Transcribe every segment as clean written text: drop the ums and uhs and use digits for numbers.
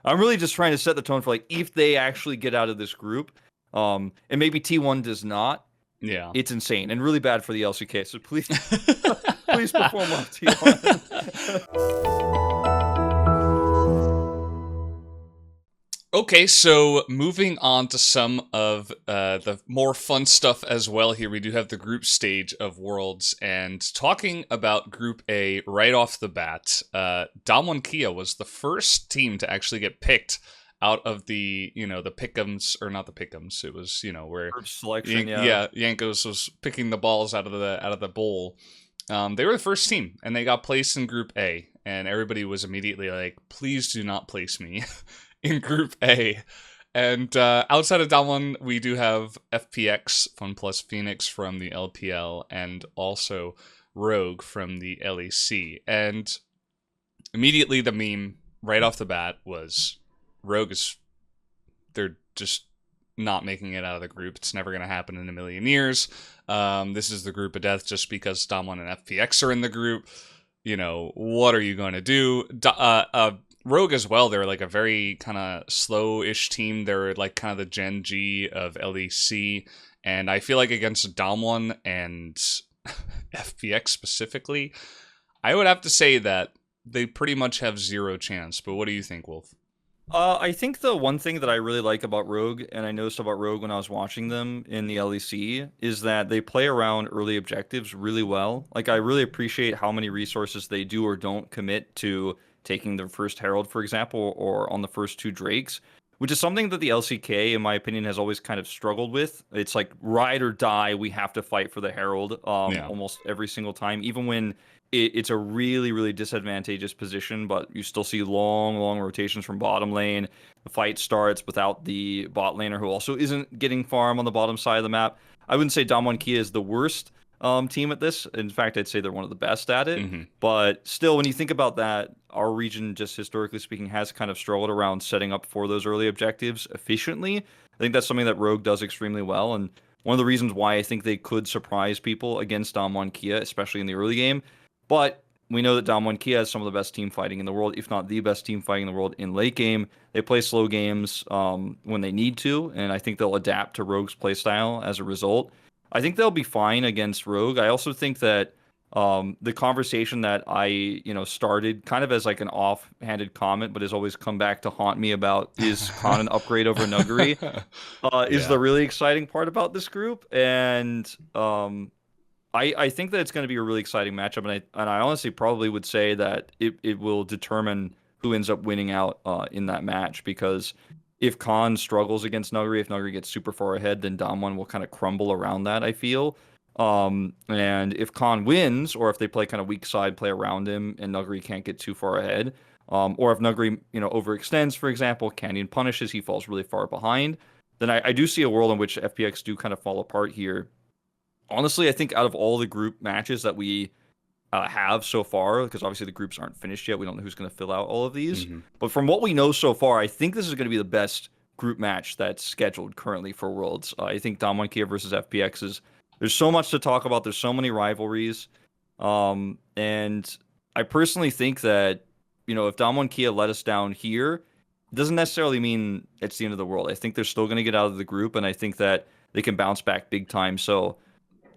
I'm really just trying to set the tone for like if they actually get out of this group, and maybe T1 does not, Yeah. it's insane and really bad for the LCK. So please, please perform well, T1. Okay, so moving on to some of the more fun stuff as well here. We do have the group stage of Worlds, and talking about Group A right off the bat, Damwon Kia was the first team to actually get picked out of the, the pick'ems, or not the pick'ems, it was, where Group selection, yeah. Yankos was picking the balls out of the bowl. They were the first team, and they got placed in Group A, and everybody was immediately like, please do not place me in Group A. And outside of that one, we do have FPX, Fun Plus Phoenix from the LPL, and also Rogue from the LEC. And immediately the meme right off the bat was they're just not making it out of the group. It's never going to happen in a million years. This is the group of death just because Damwon and FPX are in the group. What are you going to do? Rogue as well, they're like a very kind of slow-ish team. They're like kind of the Gen G of LEC. And I feel like against Damwon and FPX specifically, I would have to say that they pretty much have zero chance. But what do you think, Wolf? I think the one thing that I really like about Rogue, and I noticed about Rogue when I was watching them in the LEC, is that they play around early objectives really well. Like, I really appreciate how many resources they do or don't commit to taking their first Herald, for example, or on the first two Drakes, which is something that the LCK, in my opinion, has always kind of struggled with. It's like ride or die, we have to fight for the Herald Yeah. almost every single time, even when it's a really, really disadvantageous position, but you still see long, long rotations from bottom lane. The fight starts without the bot laner, who also isn't getting farm on the bottom side of the map. I wouldn't say Damwon Kia is the worst team at this. In fact, I'd say they're one of the best at it. Mm-hmm. But still, when you think about that, our region, just historically speaking, has kind of struggled around setting up for those early objectives efficiently. I think that's something that Rogue does extremely well, and one of the reasons why I think they could surprise people against Damwon Kia, especially in the early game. But we know that Damwon Kia has some of the best team fighting in the world, if not the best team fighting in the world in late game. They play slow games when they need to, and I think they'll adapt to Rogue's playstyle as a result. I think they'll be fine against Rogue. I also think that the conversation that I started kind of as like an offhanded comment, but has always come back to haunt me about is Khan an upgrade over Nuguri is the really exciting part about this group, and I think that it's going to be a really exciting matchup, and I honestly probably would say that it will determine who ends up winning out in that match, because if Khan struggles against Nuguri, if Nuguri gets super far ahead, then Damwon will kind of crumble around that, I feel. And if Khan wins, or if they play kind of weak side, play around him, and Nuguri can't get too far ahead, or if Nuguri, overextends, for example, Canyon punishes, he falls really far behind, then I do see a world in which FPX do kind of fall apart here. Honestly, I think out of all the group matches that we have so far, because obviously the groups aren't finished yet, we don't know who's going to fill out all of these. Mm-hmm. But from what we know so far, I think this is going to be the best group match that's scheduled currently for Worlds. I think Damwon Kia versus FPX is. There's so much to talk about. There's so many rivalries, and I personally think that if Damwon Kia let us down here, it doesn't necessarily mean it's the end of the world. I think they're still going to get out of the group, and I think that they can bounce back big time. So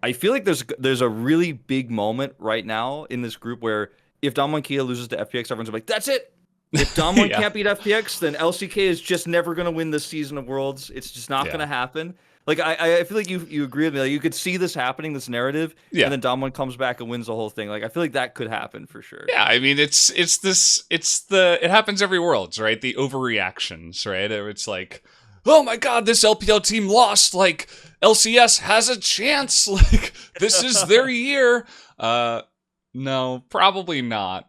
I feel like there's a really big moment right now in this group where if Damwon Kia loses to FPX, everyone's like, that's it. If Damwon can't beat FPX, then LCK is just never going to win this season of Worlds. It's just not going to happen. Like, I feel like you agree with me. Like, you could see this happening, this narrative, and then Damwon comes back and wins the whole thing. Like, I feel like that could happen for sure. Yeah, I mean, it happens every Worlds, right? The overreactions, right? It's like, oh my god, this LPL team lost. Like, LCS has a chance. Like, this is their year. No, probably not.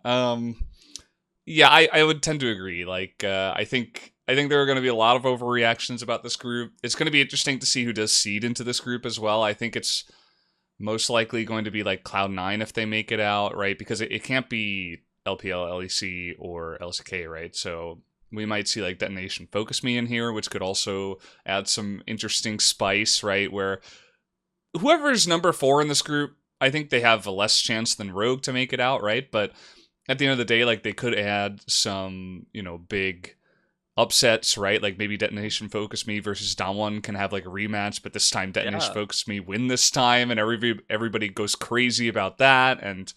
Yeah, I would tend to agree. Like, I think there are going to be a lot of overreactions about this group. It's going to be interesting to see who does seed into this group as well. I think it's most likely going to be like Cloud9 if they make it out, right? Because it can't be LPL, LEC, or LCK, right? So we might see like Detonation Focus Me in here, which could also add some interesting spice, right? Where whoever's number 4 in this group, I think they have a less chance than Rogue to make it out, right? But at the end of the day, like, they could add some, big upsets, right? Like maybe Detonation Focus Me versus Damwon can have like a rematch, but this time Detonation Yeah. Focus Me win this time, and everybody goes crazy about that, and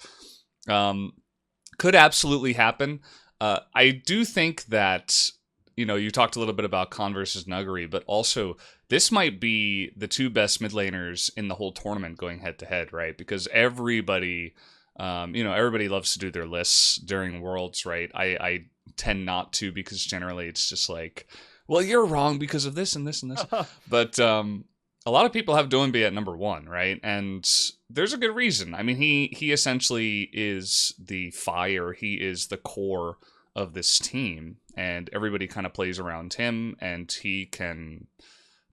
could absolutely happen. I do think that, you talked a little bit about Khan versus Nuggery, but also this might be the two best mid laners in the whole tournament going head to head, right? Because everybody loves to do their lists during Worlds, right? I tend not to, because generally it's just like, well, you're wrong because of this and this and this. But a lot of people have Doinby at number 1, right? And there's a good reason. I mean, he essentially is the fire. He is the core of this team, and everybody kind of plays around him, and he can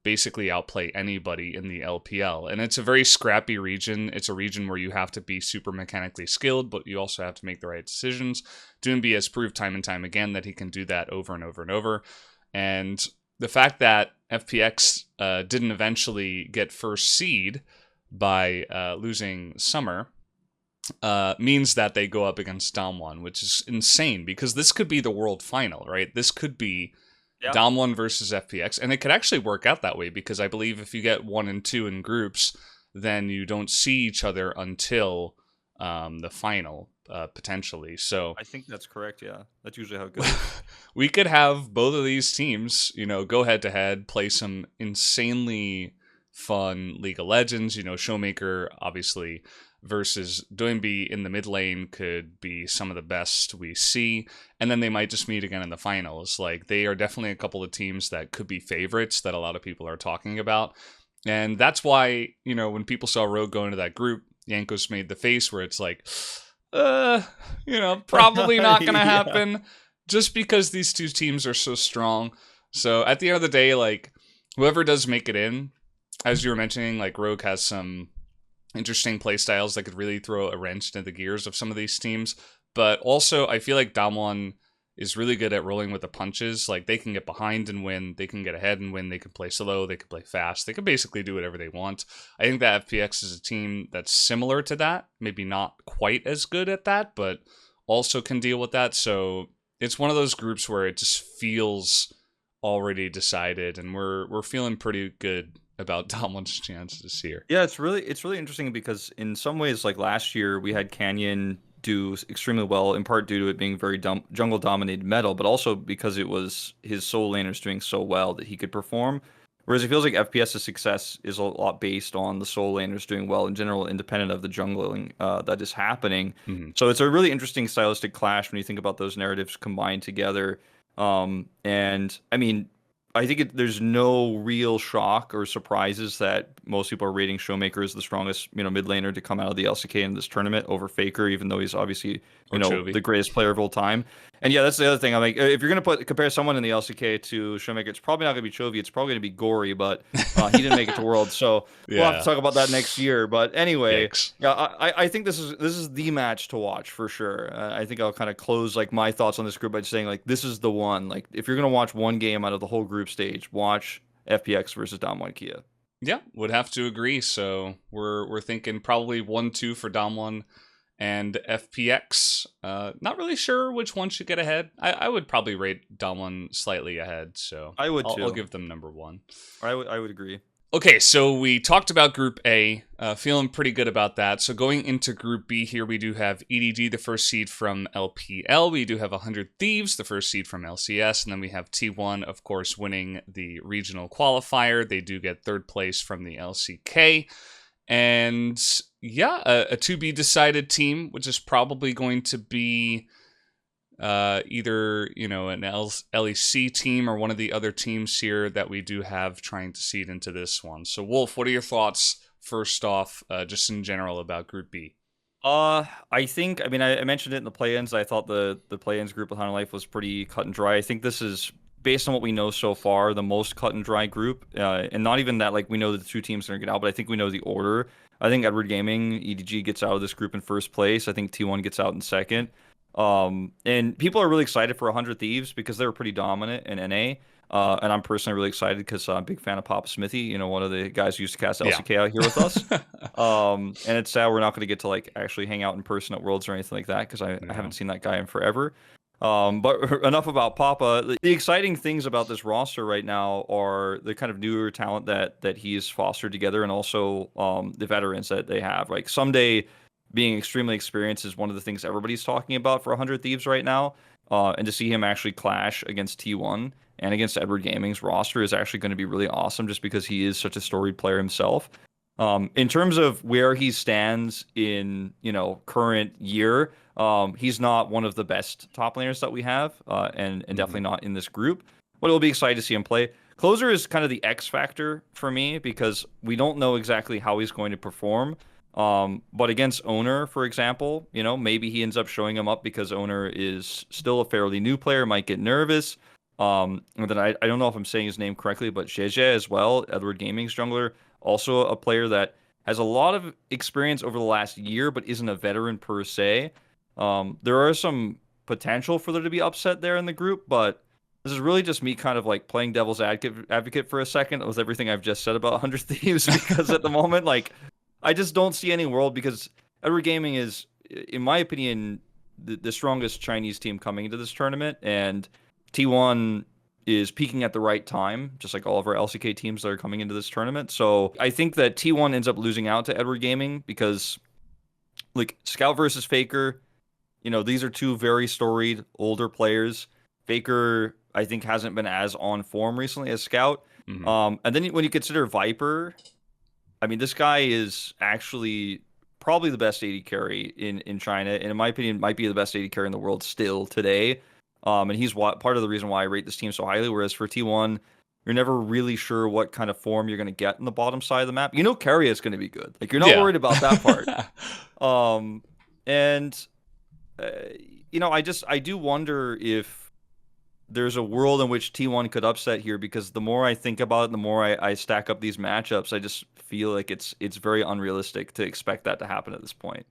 basically outplay anybody in the LPL. And it's a very scrappy region. It's a region where you have to be super mechanically skilled, but you also have to make the right decisions. Doinby has proved time and time again that he can do that over and over and over. And the fact that FPX didn't eventually get first seed by losing Summer means that they go up against Damwon, which is insane, because this could be the world final, right? This could be Damwon versus FPX, and it could actually work out that way, because I believe if you get 1 and 2 in groups, then you don't see each other until the final, potentially. So I think that's correct. Yeah, that's usually how it goes. We could have both of these teams, go head to head, play some insanely fun League of Legends. Showmaker obviously versus Doinby in the mid lane could be some of the best we see, and then they might just meet again in the finals. Like, they are definitely a couple of teams that could be favorites that a lot of people are talking about, and that's why when people saw Rogue go into that group, Yankos made the face where it's like, probably not gonna happen, just because these two teams are so strong. So at the end of the day, like, whoever does make it in, as you were mentioning, like, Rogue has some interesting play styles that could really throw a wrench into the gears of some of these teams. But also, I feel like Damwon is really good at rolling with the punches. Like, they can get behind and win, they can get ahead and win, they can play slow, they can play fast, they can basically do whatever they want. I think that FPX is a team that's similar to that, maybe not quite as good at that, but also can deal with that. So it's one of those groups where it just feels already decided, and we're feeling pretty good about Damwon's chances here. Yeah, it's really interesting, because in some ways, like last year, we had Canyon do extremely well, in part due to it being very jungle dominated metal, but also because it was his solo laners doing so well that he could perform. Whereas it feels like FPS's success is a lot based on the solo laners doing well in general, independent of the jungling that is happening. Mm-hmm. So it's a really interesting stylistic clash when you think about those narratives combined together. And I mean, I think there's no real shock or surprises that most people are rating Showmaker as the strongest, mid laner to come out of the LCK in this tournament over Faker, even though he's obviously, the greatest player of all time. And yeah, that's the other thing. I'm like, if you're gonna compare someone in the LCK to Showmaker, it's probably not gonna be Chovy. It's probably gonna be Gory, but he didn't make it to Worlds, so we'll have to talk about that next year. But anyway, I think this is the match to watch for sure. I think I'll kind of close like my thoughts on this group by just saying, like, this is the one. Like, if you're gonna watch one game out of the whole group stage, watch FPX versus Damwon Kia. Yeah, would have to agree. So we're thinking probably 1-2 for Damwon and FPX. Not really sure which one should get ahead. I would probably rate Damwon slightly ahead, so I would too. I'll give them number 1. I would agree. Okay, so we talked about Group A, feeling pretty good about that. So going into Group B here, we do have EDG, the first seed from LPL. We do have 100 Thieves, the first seed from LCS. And then we have T1, of course, winning the regional qualifier. They do get third place from the LCK. And yeah, a to-be-decided team, which is probably going to be either an LEC team or one of the other teams here that we do have trying to seed into this one. So Wolf, what are your thoughts first off, just in general about Group B? I mentioned it in the play-ins. I thought the play-ins group with Hunter Life was pretty cut and dry. I think this is, based on what we know so far, the most cut and dry group. And not even that, like, we know that the two teams are going to get out, but I think we know the order. I think Edward Gaming, EDG, gets out of this group in first place. I think T1 gets out in second. And people are really excited for 100 Thieves because they were pretty dominant in NA. And I'm personally really excited because I'm a big fan of Papa Smithy, one of the guys who used to cast LCK out here with us. And it's sad we're not going to get to like actually hang out in person at Worlds or anything like that, because I haven't seen that guy in forever. But enough about Papa. The exciting things about this roster right now are the kind of newer talent that he's fostered together, and also the veterans that they have. Like someday, being extremely experienced is one of the things everybody's talking about for 100 Thieves right now. And to see him actually clash against T1 and against Edward Gaming's roster is actually going to be really awesome, just because he is such a storied player himself. In terms of where he stands in, current year, he's not one of the best top laners that we have, and definitely not in this group. But it'll be exciting to see him play. Closer is kind of the X factor for me because we don't know exactly how he's going to perform. But against Owner, for example, maybe he ends up showing him up because Owner is still a fairly new player, might get nervous. And then I don't know if I'm saying his name correctly, but Jeje as well, Edward Gaming's jungler, also a player that has a lot of experience over the last year, but isn't a veteran per se. There are some potential for there to be upset there in the group, but this is really just me kind of like playing devil's advocate for a second with everything I've just said about 100 Thieves, because at the moment, like, I just don't see any world, because Edward Gaming is, in my opinion, the strongest Chinese team coming into this tournament, and T1 is peaking at the right time, just like all of our LCK teams that are coming into this tournament. So I think that T1 ends up losing out to Edward Gaming because, like, Scout versus Faker, these are two very storied older players. Faker, I think, hasn't been as on form recently as Scout. And then when you consider Viper, I mean, this guy is actually probably the best AD carry in China, and in my opinion, might be the best AD carry in the world still today. And he's part of the reason why I rate this team so highly. Whereas for T1, you're never really sure what kind of form you're going to get in the bottom side of the map. Carrier is going to be good. Like, you're not worried about that part. And I do wonder if there's a world in which T1 could upset here, because the more I think about it, the more I stack up these matchups, I just feel like it's very unrealistic to expect that to happen at this point.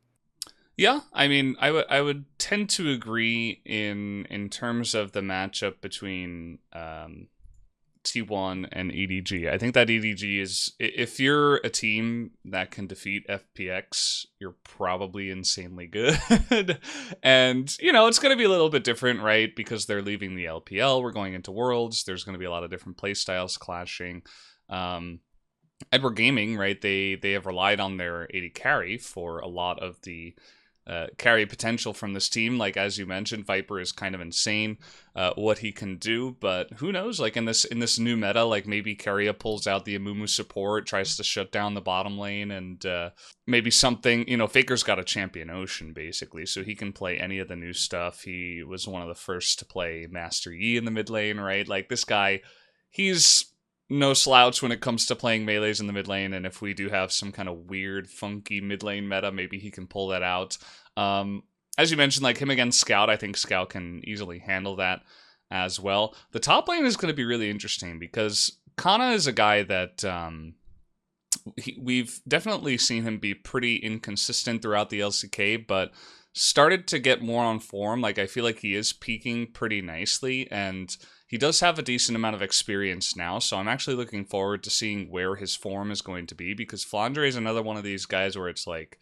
Yeah, I mean, I would tend to agree in terms of the matchup between T1 and EDG. I think that EDG is, if you're a team that can defeat FPX, you're probably insanely good. And, it's going to be a little bit different, right? Because they're leaving the LPL, we're going into Worlds, there's going to be a lot of different play styles clashing. Edward Gaming, right? They have relied on their AD carry for a lot of the carry potential from this team. Like, as you mentioned, Viper is kind of insane what he can do, but who knows? Like, in this new meta, like, maybe Keria pulls out the Amumu support, tries to shut down the bottom lane, and maybe something, Faker's got a champion Ocean, basically, so he can play any of the new stuff. He was one of the first to play Master Yi in the mid lane, right? Like, this guy, he's no slouch when it comes to playing melees in the mid lane, and if we do have some kind of weird, funky mid lane meta, maybe he can pull that out. As you mentioned, like, him against Scout, I think Scout can easily handle that as well. The top lane is going to be really interesting because Kana is a guy that we've definitely seen him be pretty inconsistent throughout the LCK, but started to get more on form. Like, I feel like he is peaking pretty nicely, and he does have a decent amount of experience now, so I'm actually looking forward to seeing where his form is going to be, because Flandre is another one of these guys where it's like,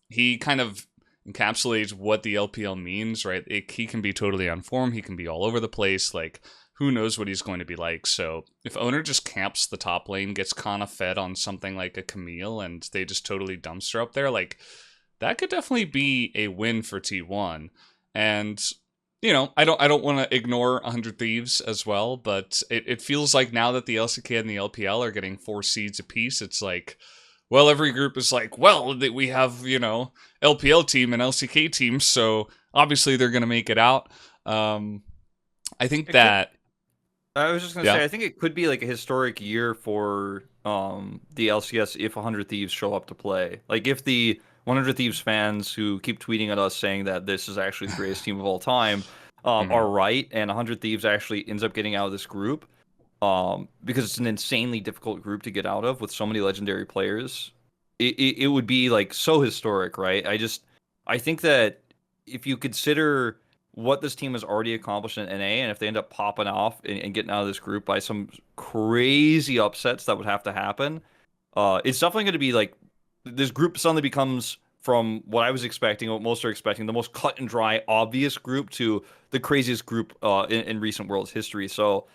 he kind of encapsulates what the LPL means, right? He can be totally on form, he can be all over the place, like, who knows what he's going to be like. So if Owner just camps the top lane, gets Kana fed on something like a Camille, and they just totally dumpster up there, like, that could definitely be a win for T1. And I don't want to ignore 100 Thieves as well, but it feels like now that the LCK and the LPL are getting 4 seeds apiece, it's like, well, every group is like, well, we have, LPL team and LCK team, so obviously they're going to make it out. I think that... I was just going to say, I think it could be like a historic year for the LCS if 100 Thieves show up to play. Like, if the 100 Thieves fans who keep tweeting at us saying that this is actually the greatest team of all time are right, and 100 Thieves actually ends up getting out of this group, because it's an insanely difficult group to get out of with so many legendary players, it would be like so historic, right? I think that if you consider what this team has already accomplished in NA, and if they end up popping off and getting out of this group by some crazy upsets that would have to happen, it's definitely going to be like, this group suddenly becomes from what I was expecting, what most are expecting, the most cut and dry, obvious group to the craziest group in recent Worlds history. So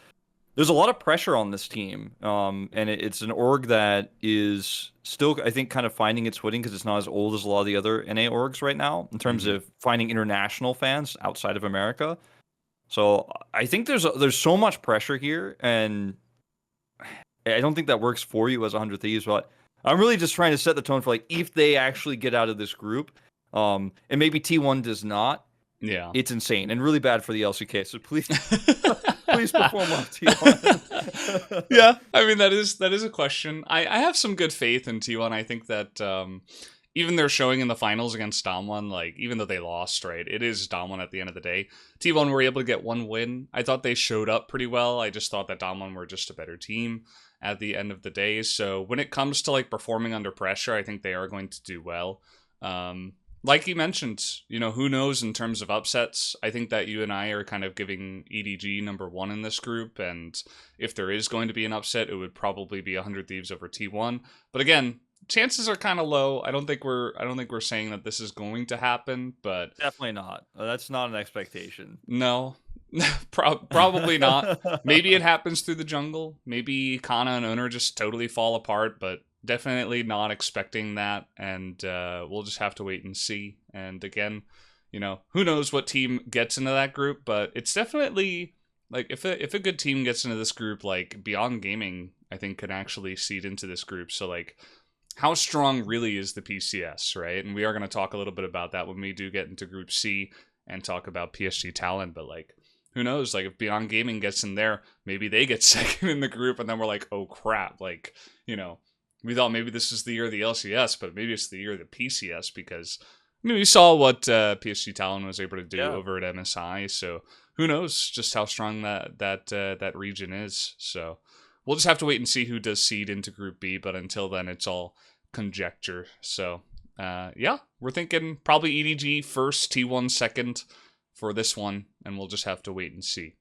there's a lot of pressure on this team, and it's an org that is still, I think, kind of finding its footing because it's not as old as a lot of the other NA orgs right now in terms Mm-hmm. of finding international fans outside of America. So I think there's so much pressure here, and I don't think that works for you as 100 Thieves, but I'm really just trying to set the tone for like if they actually get out of this group, and maybe T1 does not, Yeah. it's insane and really bad for the LCK. So please, please perform well, T1. Yeah, I mean that is a question. I have some good faith in T1. I think that even they're showing in the finals against Damwon, like even though they lost, right? It is Damwon at the end of the day. T1 were able to get one win. I thought they showed up pretty well. I just thought that Damwon were just a better team at the end of the day. So when it comes to like performing under pressure, I think they are going to do well. Like you mentioned, who knows in terms of upsets. I think that you and I are kind of giving EDG number one in this group, and if there is going to be an upset, it would probably be 100 Thieves over T1. But again, chances are kind of low. I don't think we're saying that this is going to happen, but Definitely not. That's not an expectation. no. Probably not. Maybe it happens through the jungle. Maybe Kana and Owner just totally fall apart, but definitely not expecting that. And we'll just have to wait and see. And again, who knows what team gets into that group, but it's definitely like if a good team gets into this group, like Beyond Gaming, I think can actually seed into this group. So like, how strong really is the PCS, right? And we are going to talk a little bit about that when we do get into Group C and talk about PSG talent, but like, who knows? Like, if Beyond Gaming gets in there, maybe they get second in the group, and then we're like, oh crap! Like, we thought maybe this is the year of the LCS, but maybe it's the year of the PCS because we saw what PSG Talon was able to do Yeah. over at MSI. So who knows just how strong that region is? So we'll just have to wait and see who does seed into Group B. But until then, it's all conjecture. So yeah, we're thinking probably EDG first, T1 second for this one, and we'll just have to wait and see.